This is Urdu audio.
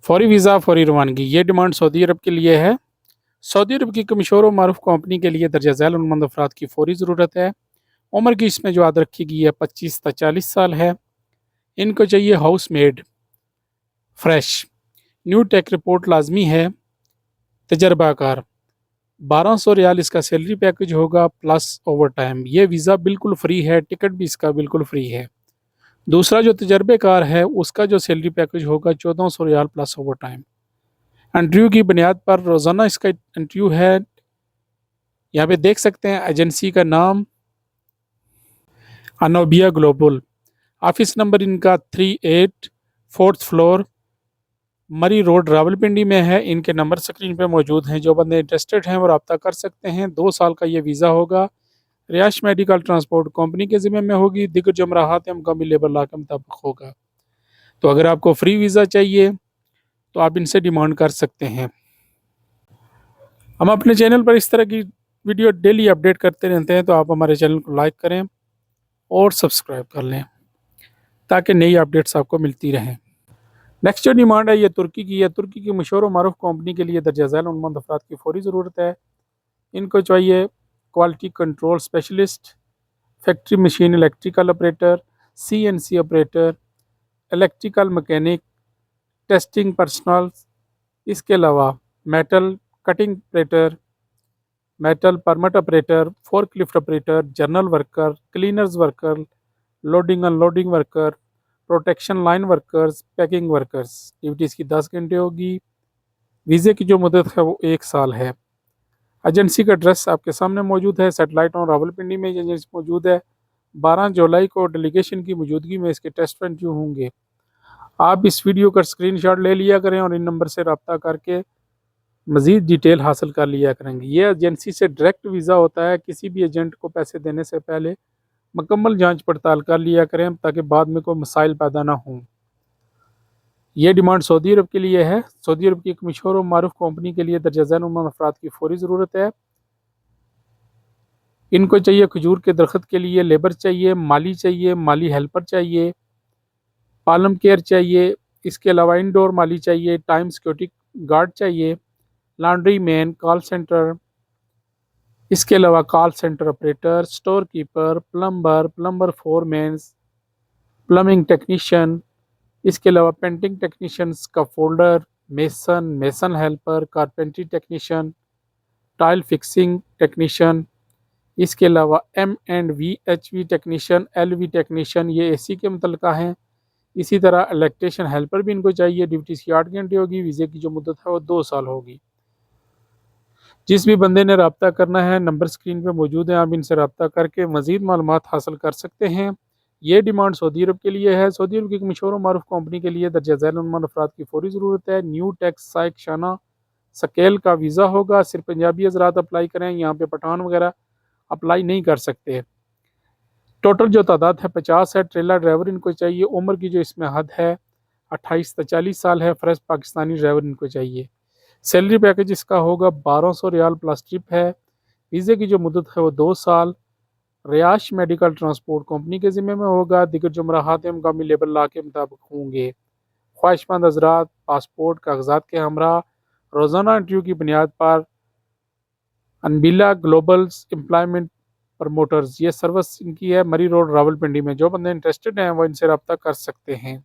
فوری ویزا فوری روانگی، یہ ڈیمانڈ سعودی عرب کے لیے ہے۔ سعودی عرب کی ایک مشہور و معروف کمپنی کے لیے درجہ ذیل ہنرمند افراد کی فوری ضرورت ہے۔ عمر کی اس میں جو عاد رکھی گئی ہے 25 تا 40 سال ہے۔ ان کو چاہیے ہاؤس میڈ فریش، نیو ٹیک رپورٹ لازمی ہے، تجربہ کار۔ 1200 ریال اس کا سیلری پیکج ہوگا پلس اوور ٹائم۔ یہ ویزا بالکل فری ہے، ٹکٹ بھی اس کا بالکل فری ہے۔ دوسرا جو تجربے کار ہے اس کا جو سیلری پیکج ہوگا 1400 ریال پلس اوور ٹائم۔ انٹرویو کی بنیاد پر روزانہ اس کا انٹرویو ہے۔ یہاں پہ دیکھ سکتے ہیں ایجنسی کا نام انوبیا گلوبل، آفس نمبر ان کا 38 4th فلور مری روڈ راولپنڈی میں ہے۔ ان کے نمبر سکرین پہ موجود ہیں، جو بندے انٹرسٹڈ ہیں وہ رابطہ کر سکتے ہیں۔ 2 سال کا یہ ویزا ہوگا، رہائش میڈیکل ٹرانسپورٹ کمپنی کے ذمہ میں ہوگی، دیگر جو امراحات مقامی لیبر لا کے مطابق ہوگا۔ تو اگر آپ کو فری ویزا چاہیے تو آپ ان سے ڈیمانڈ کر سکتے ہیں۔ ہم اپنے چینل پر اس طرح کی ویڈیو ڈیلی اپڈیٹ کرتے رہتے ہیں، تو آپ ہمارے چینل کو لائک کریں اور سبسکرائب کر لیں تاکہ نئی اپڈیٹس آپ کو ملتی رہیں۔ نیکسٹ جو ڈیمانڈ ہے یہ ترکی کی ہے۔ ترکی کی مشہور و معروف کمپنی کے لیے درجہ ذیل ہنرمند افراد کی فوری ضرورت ہے۔ ان کو چاہیے quality control specialist, factory machine electrical operator, CNC operator, electrical mechanic, testing personnel, اس کے علاوہ metal cutting operator, metal permit operator, forklift operator, general worker, cleaners worker, loading unloading worker, protection line workers, packing workers. Duties کی 10 گھنٹے ہوگی۔ ویزے کی جو مدت ہے وہ 1 سال ہے۔ ایجنسی کا ایڈریس آپ کے سامنے موجود ہے، سیٹلائٹ آن راولپنڈی میں یہ ایجنسی موجود ہے۔ 12 جولائی کو ڈیلیگیشن کی موجودگی میں اس کے ٹیسٹ انٹرویو ہوں گے۔ آپ اس ویڈیو کا اسکرین شاٹ لے لیا کریں اور ان نمبر سے رابطہ کر کے مزید ڈیٹیل حاصل کر لیا کریں گے۔ یہ ایجنسی سے ڈائریکٹ ویزا ہوتا ہے، کسی بھی ایجنٹ کو پیسے دینے سے پہلے مکمل جانچ پڑتال کر لیا کریں تاکہ بعد میں کوئی مسائل پیدا نہ ہوں۔ یہ ڈیمانڈ سعودی عرب کے لیے ہے۔ سعودی عرب کی ایک مشہور و معروف کمپنی کے لیے درجہ ذیل ہنرمند افراد کی فوری ضرورت ہے۔ ان کو چاہیے کھجور کے درخت کے لیے لیبر چاہیے، مالی ہیلپر چاہیے، پالم کیئر چاہیے، اس کے علاوہ انڈور مالی چاہیے، ٹائم سیکیورٹی گارڈ چاہیے، لانڈری مین، کال سینٹر، اس کے علاوہ call centre operator, store keeper, plumber foremen, plumbing technician, اس کے علاوہ پینٹنگ ٹیکنیشینز کا folder, mason helper, carpentry technician, tile fixing technician, اس کے علاوہ M&VHV ٹیکنیشین، LV ٹیکنیشین، یہ AC کے متعلقہ ہیں۔ اسی طرح الیکٹریشین ہیلپر بھی ان کو چاہیے۔ ڈیوٹیز کی 8 گھنٹے ہوگی۔ ویزے کی جو مدت ہے وہ 2 سال ہوگی۔ جس بھی بندے نے رابطہ کرنا ہے نمبر سکرین پہ موجود ہیں، آپ ان سے رابطہ کر کے مزید معلومات حاصل کر سکتے ہیں۔ یہ ڈیمانڈ سعودی عرب کے لیے ہے۔ سعودی عرب کی ایک مشہور و معروف کمپنی کے لیے درجہ ذیل ہنرمند افراد کی فوری ضرورت ہے۔ نیو ٹیکس سائق شانہ سکیل کا ویزا ہوگا۔ صرف پنجابی حضرات اپلائی کریں، یہاں پہ پٹھان وغیرہ اپلائی نہیں کر سکتے۔ ٹوٹل جو تعداد ہے 50 ہے۔ ٹریلر ڈرائیور ان کو چاہیے۔ عمر کی جو اس میں حد ہے 28 تا 40 سال ہے۔ فریش پاکستانی ڈرائیور ان کو چاہیے۔ سیلری پیکج اس کا ہوگا 1200 ریال پلس ٹرپ ہے۔ ویزے کی جو مدت ہے وہ 2 سال۔ رہائش میڈیکل ٹرانسپورٹ کمپنی کے ذمہ میں ہوگا، دیگر جو مراحات مقامی لیبر لا کے مطابق ہوں گے۔ خواہش مند حضرات پاسپورٹ کاغذات کے ہمراہ روزانہ انٹرویو کی بنیاد پر انبیلا گلوبل امپلائمنٹ پروموٹرز، یہ سروس ان کی ہے مری روڈ راولپنڈی میں۔ جو بندے انٹرسٹڈ ہیں وہ ان سے رابطہ کر سکتے ہیں۔